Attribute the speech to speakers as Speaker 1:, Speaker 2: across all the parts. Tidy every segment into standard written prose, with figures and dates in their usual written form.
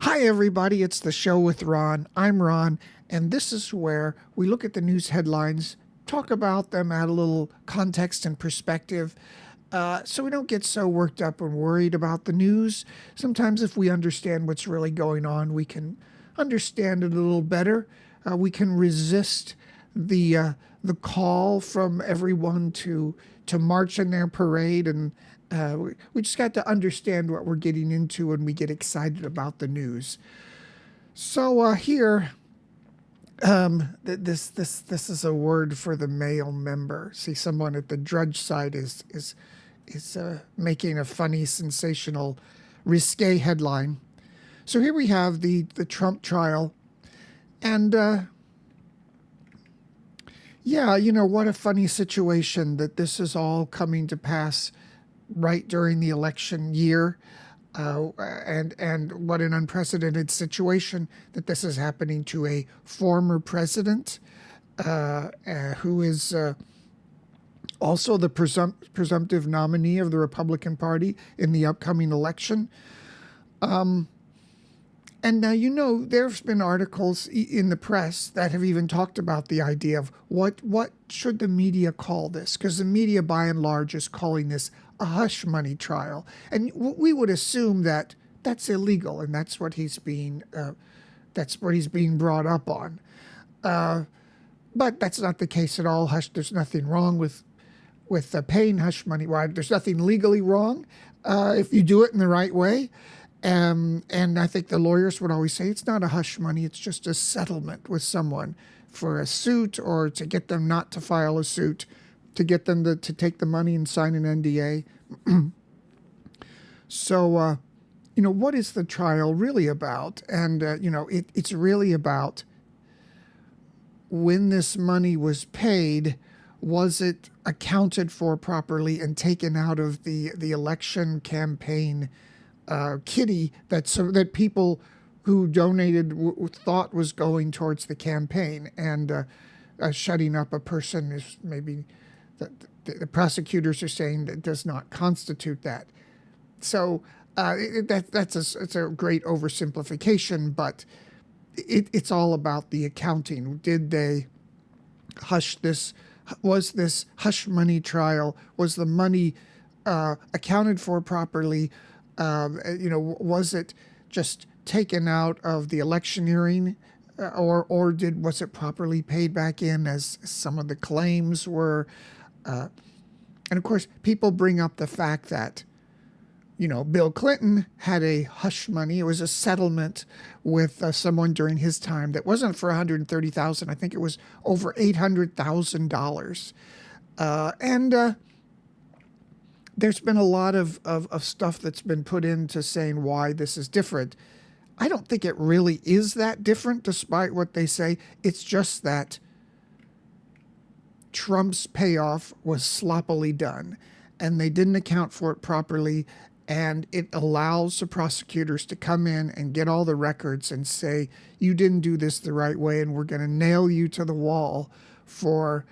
Speaker 1: Hi, everybody. It's the show with Ron. I'm Ron, and this is where we look at the news headlines, talk about them, add a little context and perspective, so we don't get so worked up and worried about the news. Sometimes, if we understand what's really going on, we can understand it a little better. We can resist the call from everyone to march in their parade, and we just got to understand what we're getting into when we get excited about the news. So here, this is a word for the male member. See, someone at the Drudge side is making a funny, sensational, risque headline. So here we have the Trump trial, and yeah, what a funny situation that this is all coming to pass right during the election year. And what an unprecedented situation that this is happening to a former president who is also the presumptive nominee of the Republican Party in the upcoming election. And now, there's been articles in the press that have even talked about the idea of what should the media call this? Because the media, by and large, is calling this a hush money trial. And we would assume that that's illegal, and that's what he's being brought up on. But that's not the case at all. There's nothing wrong with paying hush money. Why? There's nothing legally wrong if you do it in the right way. And I think the lawyers would always say it's not a hush money, it's just a settlement with someone for a suit, or to get them not to file a suit, to get them to take the money and sign an NDA. So, what is the trial really about? And, it's really about when this money was paid, was it accounted for properly and taken out of the election campaign kitty that people who donated thought was going towards the campaign, and shutting up a person is maybe the prosecutors are saying that does not constitute that. So it's a great oversimplification, but it's all about the accounting. Did they hush this? Was this hush money trial? Was the money accounted for properly? Was it just taken out of the electioneering, or was it properly paid back in, as some of the claims were? And of course, people bring up the fact that, Bill Clinton had a hush money. It was a settlement with someone during his time that wasn't for $130,000. I think it was over $800,000. And there's been a lot of stuff that's been put into saying why this is different. I don't think it really is that different, despite what they say. It's just that Trump's payoff was sloppily done, and they didn't account for it properly, and it allows the prosecutors to come in and get all the records and say, you didn't do this the right way, and we're going to nail you to the wall for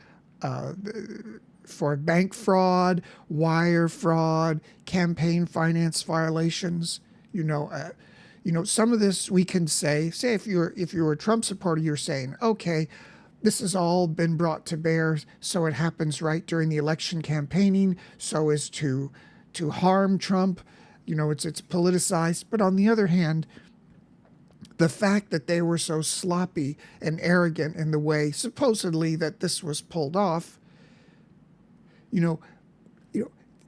Speaker 1: bank fraud, wire fraud, campaign finance violations. Some of this we can say if you're a Trump supporter, you're saying, okay, this has all been brought to bear, so it happens right during the election campaigning, so as to harm Trump. It's politicized. But on the other hand, the fact that they were so sloppy and arrogant in the way supposedly that this was pulled off,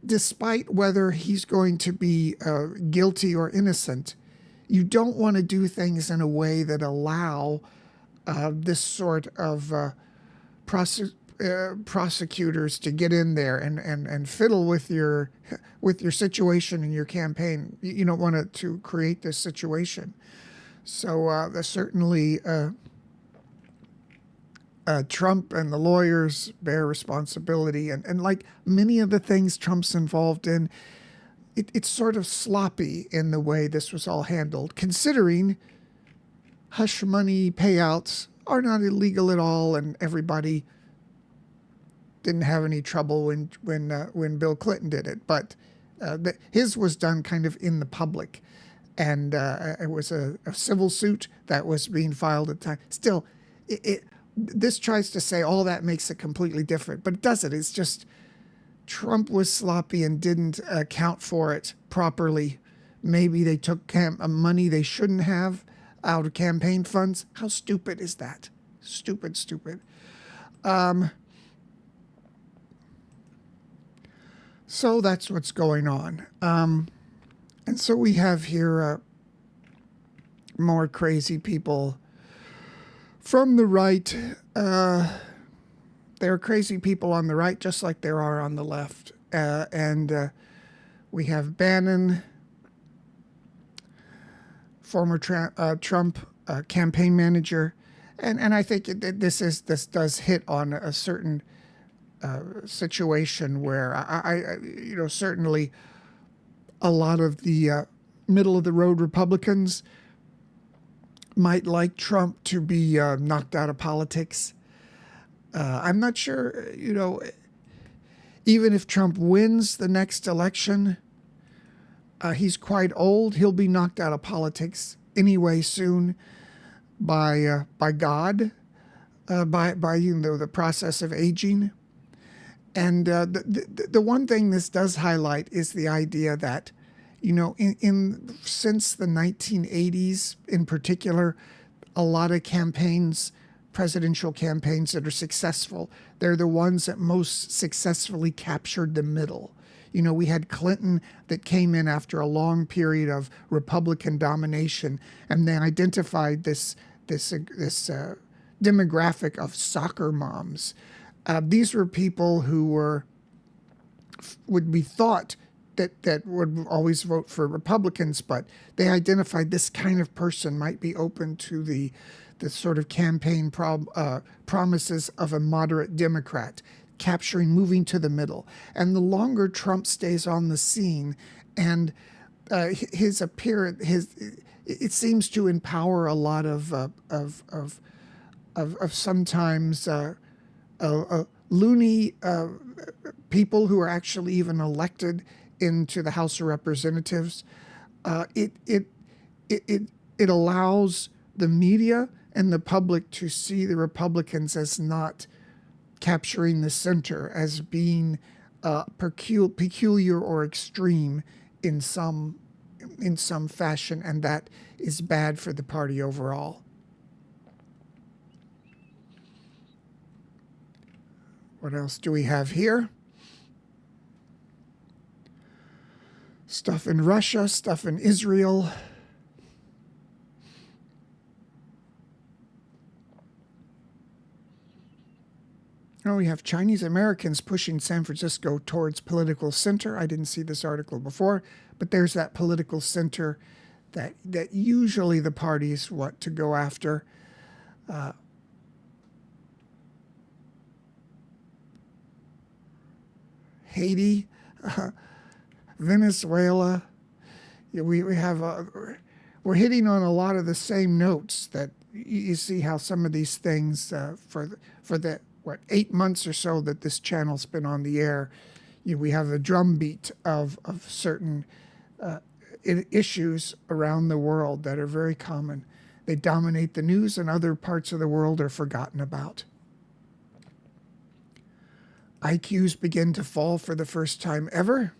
Speaker 1: despite whether he's going to be guilty or innocent, you don't want to do things in a way that allow this sort of prosecutors to get in there and fiddle with your situation in your campaign. You don't want to create this situation. So certainly Trump and the lawyers bear responsibility. And like many of the things Trump's involved in, it's sort of sloppy in the way this was all handled, considering hush money payouts are not illegal at all, and everybody didn't have any trouble when Bill Clinton did it. But his was done kind of in the public. and it was a civil suit that was being filed at the time. Still, this tries to say all that makes it completely different, but it doesn't. It's just Trump was sloppy and didn't account for it properly. Maybe they took money they shouldn't have out of campaign funds. How stupid is that? Stupid, stupid. So that's what's going on. And so we have here more crazy people from the right. There are crazy people on the right, just like there are on the left. And we have Bannon, former Trump campaign manager. And I think this does hit on a certain situation where I certainly a lot of the middle of the road Republicans might like Trump to be knocked out of politics. I'm not sure, even if Trump wins the next election, he's quite old. He'll be knocked out of politics anyway soon by God, by the process of aging. And the one thing this does highlight is the idea that, since the 1980s in particular, a lot of campaigns, presidential campaigns that are successful, they're the ones that most successfully captured the middle. We had Clinton that came in after a long period of Republican domination, and they identified this demographic of soccer moms. These were people who would be thought that would always vote for Republicans, but they identified this kind of person might be open to the sort of campaign promises of a moderate Democrat, moving to the middle. And the longer Trump stays on the scene, and his appearance, it seems to empower a lot of sometimes loony people who are actually even elected into the House of Representatives. It allows the media and the public to see the Republicans as not capturing the center, as being peculiar or extreme in some fashion, and that is bad for the party overall. What else do we have here? Stuff in Russia, stuff in Israel. Oh, we have Chinese Americans pushing San Francisco towards political center. I didn't see this article before, but there's that political center that usually the parties want to go after. Haiti, Venezuela. We have we're hitting on a lot of the same notes that you see how some of these things for the 8 months or so that this channel's been on the air, we have a drumbeat of certain issues around the world that are very common. They dominate the news, and other parts of the world are forgotten about. IQs begin to fall for the first time ever.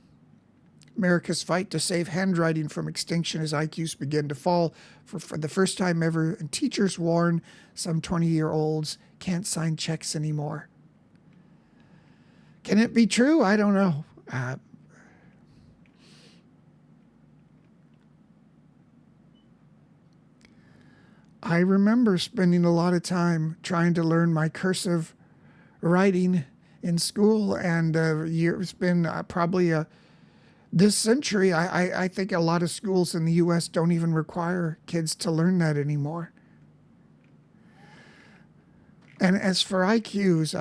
Speaker 1: America's fight to save handwriting from extinction as IQs begin to fall for the first time ever, and teachers warn some 20-year-olds can't sign checks anymore. Can it be true? I don't know. I remember spending a lot of time trying to learn my cursive writing in school, and it's been probably this century. I think a lot of schools in the U.S. don't even require kids to learn that anymore. And as for IQs,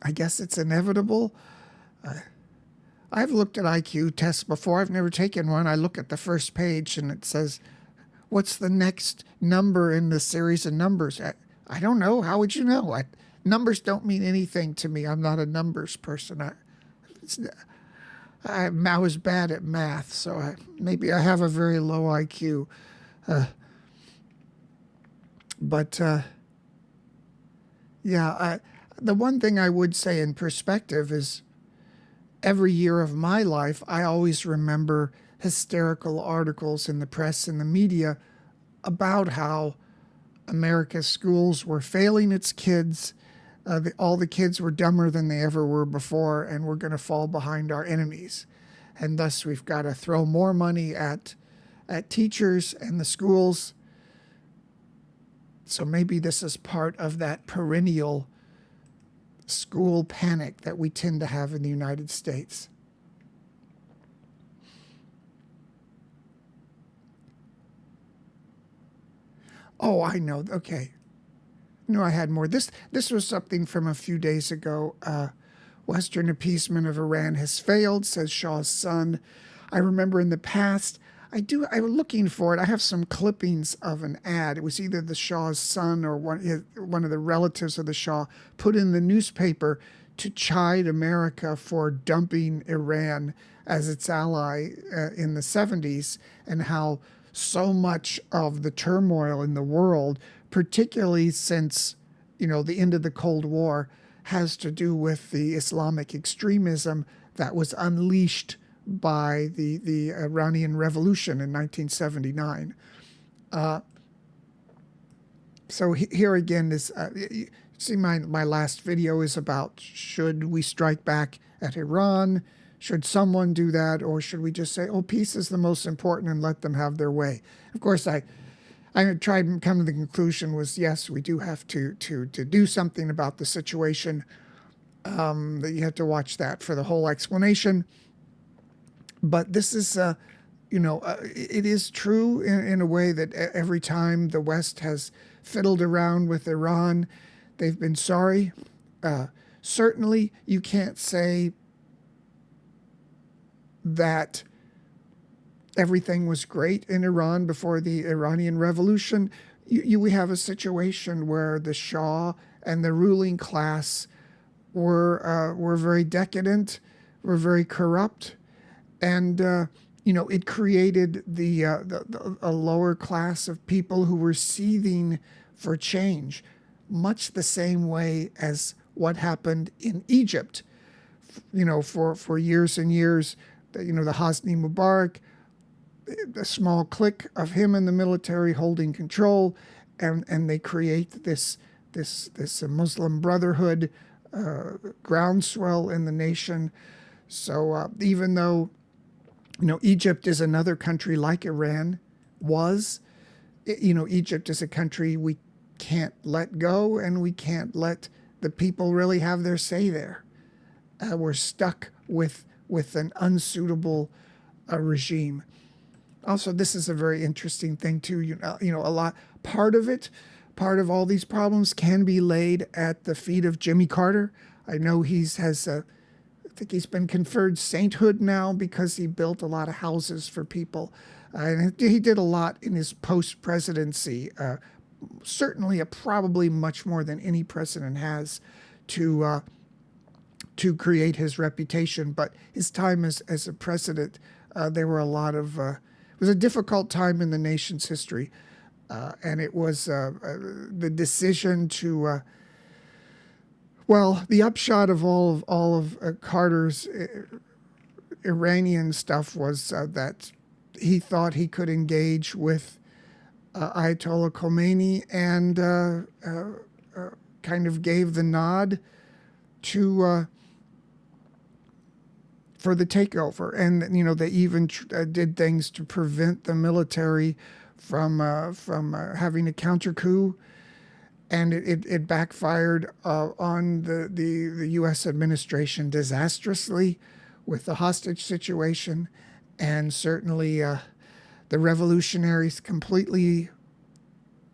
Speaker 1: I guess it's inevitable. I've looked at IQ tests before. I've never taken one. I look at the first page and it says, what's the next number in the series of numbers? I don't know. How would you know? Numbers don't mean anything to me. I'm not a numbers person. I was bad at math, so maybe I have a very low IQ. But yeah, the one thing I would say in perspective is every year of my life, I always remember hysterical articles in the press and the media about how America's schools were failing its kids. All the kids were dumber than they ever were before, and we're going to fall behind our enemies. And thus, we've got to throw more money at teachers and the schools. So maybe this is part of that perennial school panic that we tend to have in the United States. Oh, I know. Okay. No, I had more. This was something from a few days ago. Western appeasement of Iran has failed, says Shah's son. I remember in the past, I was looking for it. I have some clippings of an ad. It was either the Shah's son or one of the relatives of the Shah put in the newspaper to chide America for dumping Iran as its ally in the 70s, and how so much of the turmoil in the world, particularly since, the end of the Cold War, has to do with the Islamic extremism that was unleashed by the Iranian Revolution in 1979. So here again is, see, my last video is about, should we strike back at Iran? Should someone do that? Or should we just say, oh, peace is the most important and let them have their way? Of course, I tried to come to the conclusion was, yes, we do have to do something about the situation. That you have to watch that for the whole explanation. But this is, it is true in a way that every time the West has fiddled around with Iran, they've been sorry. Certainly, you can't say that everything was great in Iran before the Iranian Revolution. We have a situation where the Shah and the ruling class were very decadent, were very corrupt, and it created a lower class of people who were seething for change, much the same way as what happened in Egypt. For years and years, the Hosni Mubarak, a small clique of him in the military holding control, and they create this Muslim Brotherhood groundswell in the nation. So even though Egypt is another country like Iran was, Egypt is a country we can't let go, and we can't let the people really have their say there. We're stuck with an unsuitable regime. Also, this is a very interesting thing too. Part of all these problems can be laid at the feet of Jimmy Carter. I know I think he's been conferred sainthood now because he built a lot of houses for people. And he did a lot in his post-presidency. Certainly, probably much more than any president has to create his reputation. But his time as a president, there were a lot of. It was a difficult time in the nation's history, and it was the decision to. The upshot of all of Carter's Iranian stuff was that he thought he could engage with Ayatollah Khomeini and kind of gave the nod to for the takeover, and they even did things to prevent the military from having a counter coup. And it backfired on the U.S. administration disastrously with the hostage situation. And certainly the revolutionaries completely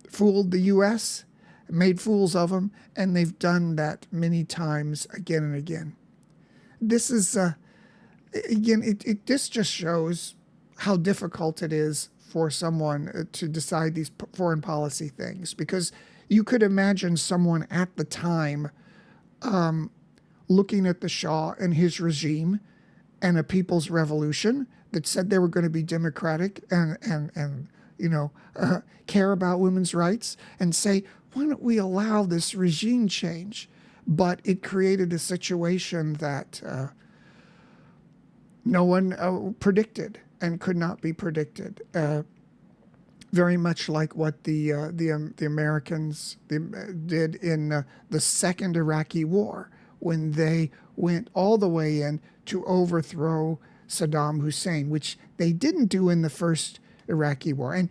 Speaker 1: fooled the U.S., made fools of them, and they've done that many times again and again. This is, this just shows how difficult it is for someone to decide these foreign policy things, because you could imagine someone at the time looking at the Shah and his regime and a people's revolution that said they were going to be democratic and care about women's rights, and say, why don't we allow this regime change? But it created a situation that no one predicted and could not be predicted. Very much like what the Americans did in the second Iraqi war, when they went all the way in to overthrow Saddam Hussein, which they didn't do in the first Iraqi war. And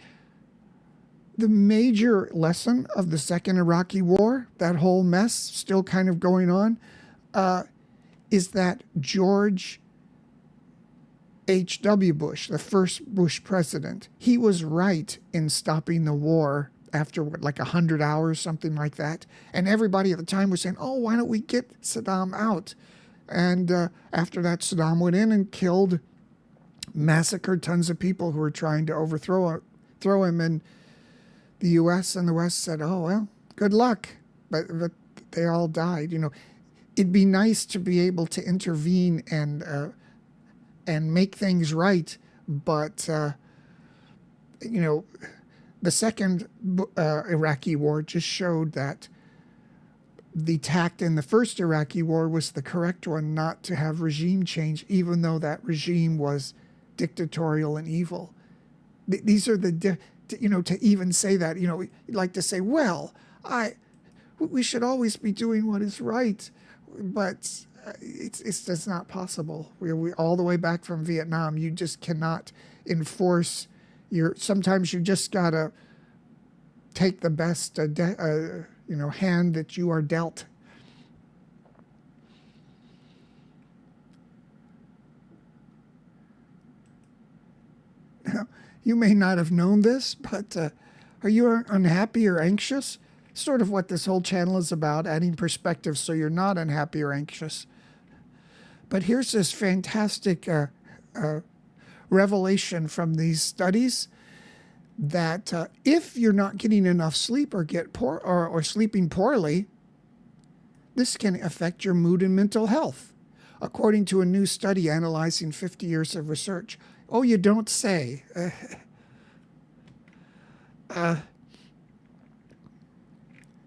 Speaker 1: the major lesson of the second Iraqi war, that whole mess still kind of going on, is that George H.W. Bush, the first Bush president, he was right in stopping the war after like 100 hours, something like that. And everybody at the time was saying, oh, why don't we get Saddam out? And after that, Saddam went in and massacred tons of people who were trying to overthrow him. And the U.S. and the West said, oh, well, good luck. But they all died. It'd be nice to be able to intervene and make things right. But, the second Iraqi war just showed that the tact in the first Iraqi war was the correct one, not to have regime change, even though that regime was dictatorial and evil. These are to even say that, you'd like to say, well, we should always be doing what is right, but it's just not possible. We all the way back from Vietnam, you just cannot enforce sometimes you just gotta take the best hand that you are dealt. Now, you may not have known this, but are you unhappy or anxious? Sort of what this whole channel is about, adding perspective so you're not unhappy or anxious. But here's this fantastic revelation from these studies that if you're not getting enough sleep or or sleeping poorly, this can affect your mood and mental health, according to a new study analyzing 50 years of research. Oh, you don't say.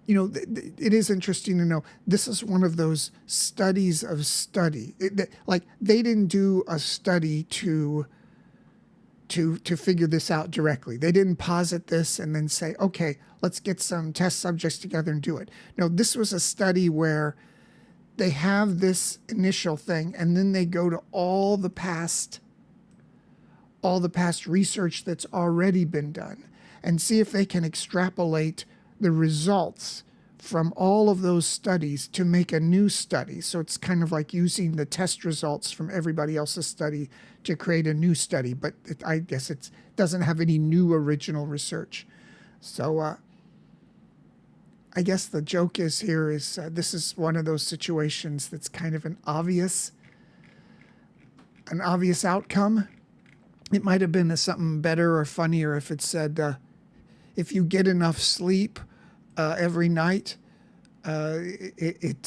Speaker 1: It is interesting to know this is one of those studies of study. They didn't do a study to figure this out directly. They didn't posit this and then say, okay, let's get some test subjects together and do it. No, this was a study where they have this initial thing and then they go to all the past research that's already been done and see if they can extrapolate the results from all of those studies to make a new study. So it's kind of like using the test results from everybody else's study to create a new study, but I guess it doesn't have any new original research. So I guess the joke is this is one of those situations that's kind of an obvious outcome. It might have been something better or funnier if it said, if you get enough sleep every night, it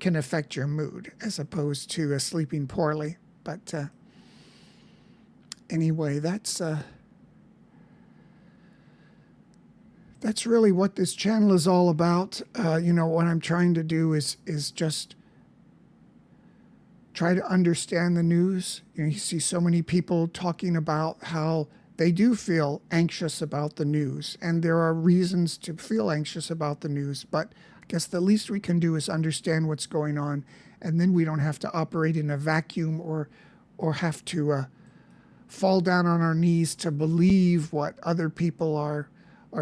Speaker 1: can affect your mood, as opposed to sleeping poorly. But anyway, that's really what this channel is all about. What I'm trying to do is just try to understand the news. You see so many people talking about how they do feel anxious about the news, and there are reasons to feel anxious about the news, but I guess the least we can do is understand what's going on, and then we don't have to operate in a vacuum or have to fall down on our knees to believe what other people are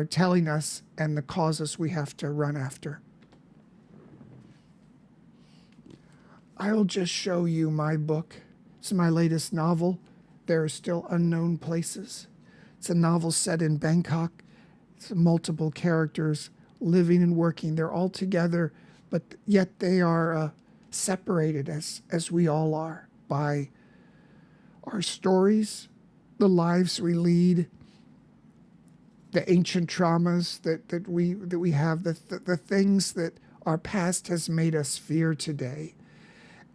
Speaker 1: telling us and the causes we have to run after. I'll just show you my book. It's my latest novel, There Are Still Unknown Places. It's a novel set in Bangkok. It's multiple characters living and working. They're all together, but yet they are separated, as we all are, by our stories, the lives we lead, the ancient traumas that we have, the things that our past has made us fear today.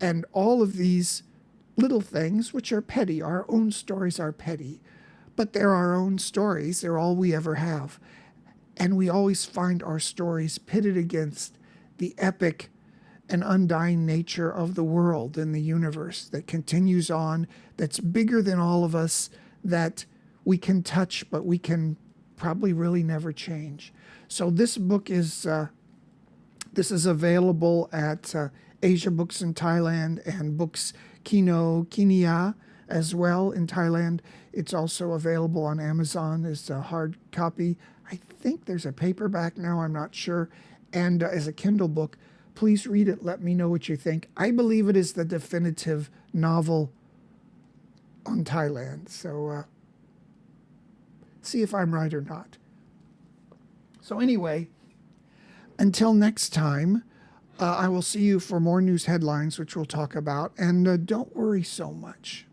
Speaker 1: And all of these little things, which are petty, our own stories are petty, but they're our own stories. They're all we ever have. And we always find our stories pitted against the epic and undying nature of the world and the universe that continues on, that's bigger than all of us, that we can touch, but we can probably really never change. So this book is available at Asia Books in Thailand and Books Kinia as well in Thailand. It's also available on Amazon as a hard copy. I think there's a paperback now, I'm not sure, and as a Kindle book. Please read it. Let me know what you think. I believe it is the definitive novel on Thailand. So see if I'm right or not. So anyway, until next time, I will see you for more news headlines, which we'll talk about. And don't worry so much.